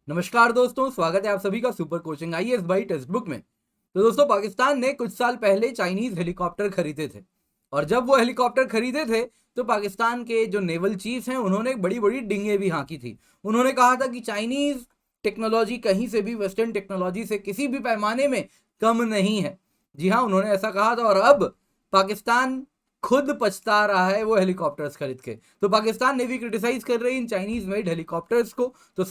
नमस्कार दोस्तों, स्वागत है आप सभी का super coaching IAS by text book में। तो दोस्तों, पाकिस्तान ने कुछ साल पहले चाइनीज हेलीकॉप्टर खरीदे थे और जब वो हेलीकॉप्टर खरीदे थे तो पाकिस्तान के जो नेवल चीफ हैं उन्होंने बड़ी बड़ी डिंगे भी हाँकी थी। उन्होंने कहा था कि चाइनीज टेक्नोलॉजी कहीं से भी वेस्टर्न टेक्नोलॉजी से किसी भी पैमाने में कम नहीं है। जी हाँ, उन्होंने ऐसा कहा था और अब पाकिस्तान खुद पछता रहा है वो हेलीकॉप्टर्स खरीद के। तो पाकिस्तान नेवी क्रिटिसाइज कर रही है इन चाइनीज मेड हेलीकॉप्टर्स को। तो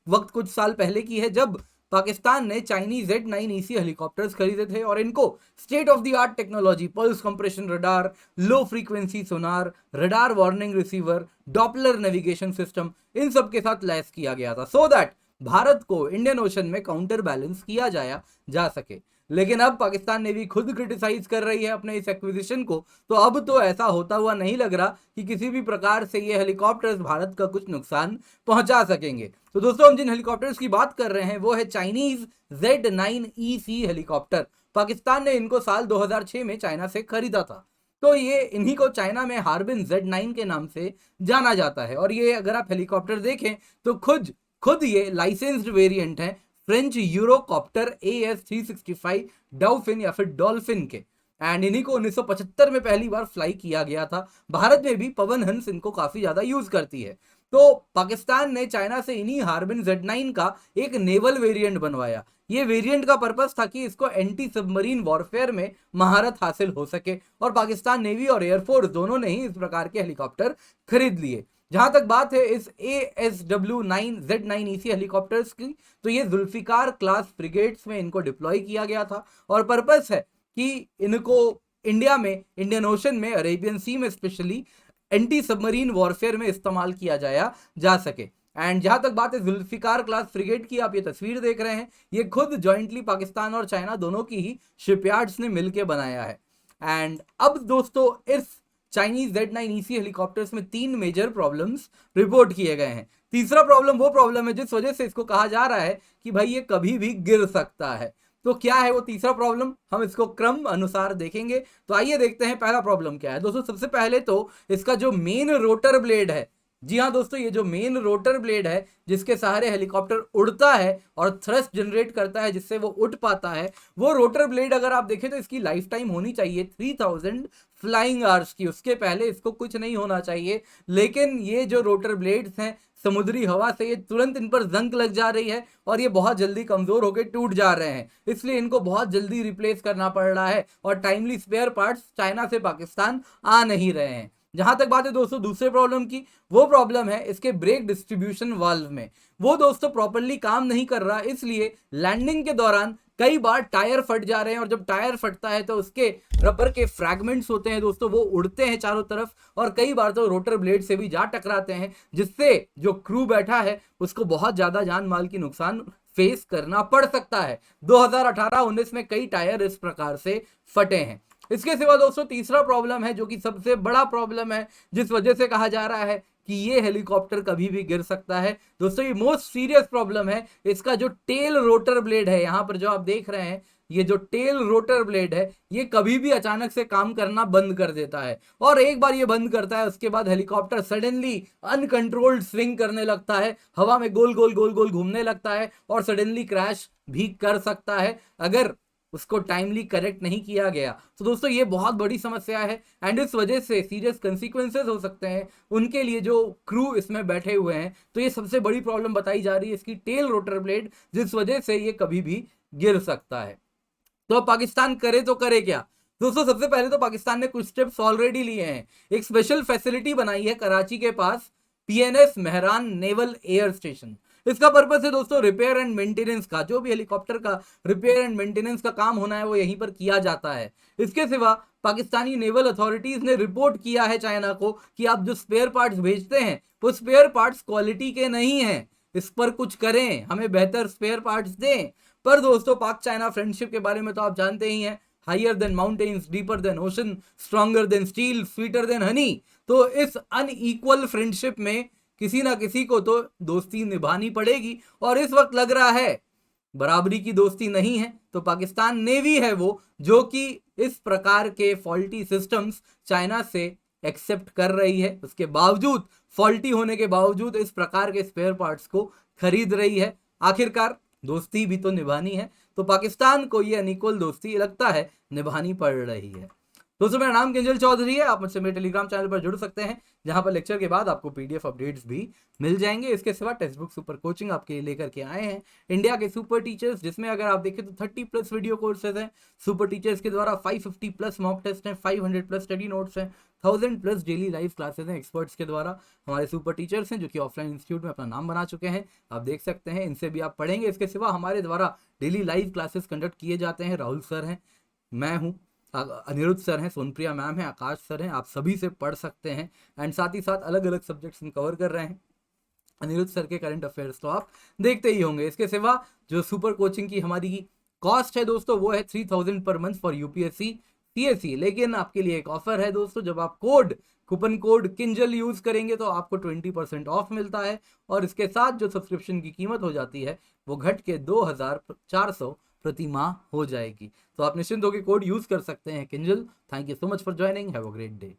वक्त कुछ साल पहले की है जब पाकिस्तान ने चाइनीज Z9EC हेलीकॉप्टर्स खरीदे थे और इनको state of the art technology, pulse compression radar, low frequency sonar, radar warning receiver, Doppler navigation system, इन सब के साथ लैस किया गया था सो दैट भारत को इंडियन ओशन में काउंटर बैलेंस किया जाया जा सके। लेकिन अब पाकिस्तान नेवी खुद क्रिटिसाइज कर रही है अपने इस एक्विजिशन को। तो अब तो ऐसा होता हुआ नहीं लग रहा कि किसी भी प्रकार से ये हेलीकॉप्टर्स भारत का कुछ नुकसान पहुंचा सकेंगे। तो दोस्तों, हम जिन हेलीकॉप्टर्स की बात कर रहे हैं वो है चाइनीज Z9EC हेलीकॉप्टर। पाकिस्तान ने इनको साल 2006 में चाइना से खरीदा था। तो ये इन्हीं को चाइना में हार्बिन Z9 के नाम से जाना जाता है। और ये अगर आप हेलीकॉप्टर देखें तो खुद खुद ये लाइसेंस्ड वेरिएंट है फ्रेंच यूरोकॉप्टर AS365 डॉल्फिन या फिर डॉल्फिन के। एंड इन्हीं को 1975 में पहली बार फ्लाई किया गया था। भारत में भी पवन हंस इनको काफी ज्यादा यूज करती है। तो पाकिस्तान ने चाइना से इन्हीं हार्बिन Z9 का एक नेवल वेरिएंट बनवाया। ये वेरिएंट का पर्पस था कि इसको एंटी सबमरीन वॉरफेयर में महारत हासिल हो सके और पाकिस्तान नेवी और एयरफोर्स दोनों ने ही इस प्रकार के हेलीकॉप्टर खरीद लिए। जहां तक बात है इस ASW9 Z9EC हेलीकॉप्टर्स की, तो ये जुल्फिकार क्लास फ्रिगेट्स में इनको डिप्लॉय किया गया था और पर्पस है कि इनको इंडिया में, इंडियन ओशन में, अरेबियन सी में स्पेशली एंटी सबमरीन वॉरफेयर में इस्तेमाल किया जाया जा सके। एंड जहां तक बात है जुल्फिकार क्लास फ्रिगेट की, आप ये तस्वीर देख रहे हैं, ये खुद जॉइंटली पाकिस्तान और चाइना दोनों की ही शिपयार्ड्स ने मिलकर बनाया है। एंड अब दोस्तों, इस चाइनीज Z9EC हेलीकॉप्टर्स में 3 मेजर प्रॉब्लम्स रिपोर्ट किए गए हैं। तीसरा प्रॉब्लम वो प्रॉब्लम है जिस वजह से इसको कहा जा रहा है कि भाई ये कभी भी गिर सकता है। तो क्या है वो तीसरा प्रॉब्लम, हम इसको क्रम अनुसार देखेंगे। तो आइए देखते हैं पहला प्रॉब्लम क्या है। दोस्तों, सबसे पहले तो इसका जो मेन रोटर ब्लेड है, जी हाँ दोस्तों, ये जो मेन रोटर ब्लेड है जिसके सहारे हेलीकॉप्टर उड़ता है और थ्रस्ट जनरेट करता है जिससे वो उठ पाता है, वो रोटर ब्लेड अगर आप देखें तो इसकी लाइफ टाइम होनी चाहिए 3000 फ्लाइंग आवर्स की। उसके पहले इसको कुछ नहीं होना चाहिए। लेकिन ये जो रोटर ब्लेड्स हैं, समुद्री हवा से ये तुरंत इन पर जंग लग जा रही है और ये बहुत जल्दी कमजोर होकर टूट जा रहे हैं। इसलिए इनको बहुत जल्दी रिप्लेस करना पड़ रहा है और टाइमली स्पेयर पार्ट्स चाइना से पाकिस्तान आ नहीं रहे हैं। जहां तक बात है दोस्तों दूसरे प्रॉब्लम की, वो प्रॉब्लम है इसके ब्रेक डिस्ट्रीब्यूशन वाल्व में। वो दोस्तों प्रॉपरली काम नहीं कर रहा, इसलिए लैंडिंग के दौरान कई बार टायर फट जा रहे हैं और जब टायर फटता है तो उसके रबर के फ्रैगमेंट्स होते हैं दोस्तों, वो उड़ते हैं चारों तरफ और कई बार तो रोटर ब्लेड से भी जा टकराते हैं, जिससे जो क्रू बैठा है उसको बहुत ज्यादा जान माल की नुकसान फेस करना पड़ सकता है। 2018-19 में कई टायर इस प्रकार से फटे हैं। इसके सिवा दोस्तों तीसरा प्रॉब्लम है जो कि सबसे बड़ा प्रॉब्लम है, जिस वजह से कहा जा रहा है कि ये हेलीकॉप्टर कभी भी गिर सकता है। दोस्तों, ये मोस्ट सीरियस प्रॉब्लम है इसका जो टेल रोटर ब्लेड है। यहां पर जो आप देख रहे हैं, ये जो टेल रोटर ब्लेड है, ये कभी भी अचानक से काम करना बंद कर देता है और एक बार ये बंद करता है उसके बाद हेलीकॉप्टर सडनली अनकंट्रोल्ड स्विंग करने लगता है, हवा में गोल गोल गोल गोल घूमने लगता है और सडनली क्रैश भी कर सकता है अगर उसको टाइमली करेक्ट नहीं किया गया। तो दोस्तों, ये बहुत बड़ी समस्या है एंड इस वजह से सीरियस कंसिक्वेंसेस हो सकते हैं उनके लिए जो क्रू इसमें बैठे हुए हैं। तो ये सबसे बड़ी प्रॉब्लम बताई जा रही है इसकी टेल रोटर ब्लेड, जिस वजह से ये कभी भी गिर सकता है। तो अब पाकिस्तान करे तो करे क्या। दोस्तों, सबसे पहले तो पाकिस्तान ने कुछ स्टेप्स ऑलरेडी लिए हैं। एक स्पेशल फैसिलिटी बनाई है कराची के पास, PNS Mehran naval air station. इसका पर्पस है दोस्तों रिपेयर एंड मेंटेनेंस का। जो भी हेलीकॉप्टर का रिपेयर एंड मेंटेनेंस का काम होना है वो यहीं पर किया जाता है। इसके सिवा पाकिस्तानी नेवल अथॉरिटीज ने रिपोर्ट किया है चाइना को कि आप जो स्पेयर पार्ट्स भेजते हैं वो स्पेयर पार्ट्स क्वालिटी के नहीं हैं, इस पर कुछ करें, हमें बेहतर स्पेयर पार्ट्स दें। पर दोस्तों, पाक चाइना फ्रेंडशिप के बारे में तो आप जानते ही हैं, higher than mountains, deeper than ocean, stronger than steel, sweeter than honey. तो इस अनइक्वल फ्रेंडशिप में किसी ना किसी को तो दोस्ती निभानी पड़ेगी और इस वक्त लग रहा है बराबरी की दोस्ती नहीं है। तो पाकिस्तान नेवी है वो जो कि इस प्रकार के फॉल्टी सिस्टम्स चाइना से एक्सेप्ट कर रही है, उसके बावजूद, फॉल्टी होने के बावजूद इस प्रकार के स्पेयर पार्ट्स को खरीद रही है। आखिरकार दोस्ती भी तो निभानी है, तो पाकिस्तान को ये अनइक्वल दोस्ती लगता है निभानी पड़ रही है। दोस्तों मेरा नाम किंजल चौधरी है, आप मुझसे मेरे टेलीग्राम चैनल पर जुड़ सकते हैं, जहां पर लेक्चर के बाद आपको पीडीएफ अपडेट्स भी मिल जाएंगे। इसके सिवा टेक्स्ट बुक सुपर कोचिंग आपके लिए लेकर के आए हैं इंडिया के सुपर टीचर्स, जिसमें अगर आप देखें तो 30+ वीडियो कोर्सेज हैं सुपर टीचर्स के द्वारा, 550+ मॉक टेस्ट हैं, 500+ स्टडी नोट्स हैं, 1000+ डेली लाइव क्लासेज हैं एक्सपर्ट्स के द्वारा। हमारे सुपर टीचर्स हैं जो कि ऑफलाइन इंस्टीट्यूट में अपना नाम बना चुके हैं, आप देख सकते हैं, इनसे भी आप पढ़ेंगे। इसके सिवा हमारे द्वारा डेली लाइव क्लासेस कंडक्ट किए जाते हैं। राहुल सर हैं, मैं हूँ, अनिरुद्ध सर हैं, सोनप्रिया मैम हैं, आकाश सर हैं, आप सभी से पढ़ सकते हैं। एंड साथ ही साथ अलग अलग सब्जेक्ट्स हम कवर कर रहे हैं। अनिरुद्ध सर के करंट अफेयर्स तो आप देखते ही होंगे। इसके सिवा जो सुपर कोचिंग की हमारी कॉस्ट है दोस्तों वो है 3000 per month for UPSC CSC. लेकिन आपके लिए एक ऑफर है दोस्तों, जब आप कूपन कोड किंजल यूज करेंगे तो आपको 20% ऑफ मिलता है, और इसके साथ जो सब्सक्रिप्शन की कीमत हो जाती है वो घट के 2400 प्रति माह हो जाएगी। तो आप निश्चिंत होकर कोड यूज कर सकते हैं Kinjal. Thank you so much for joining, have a great day.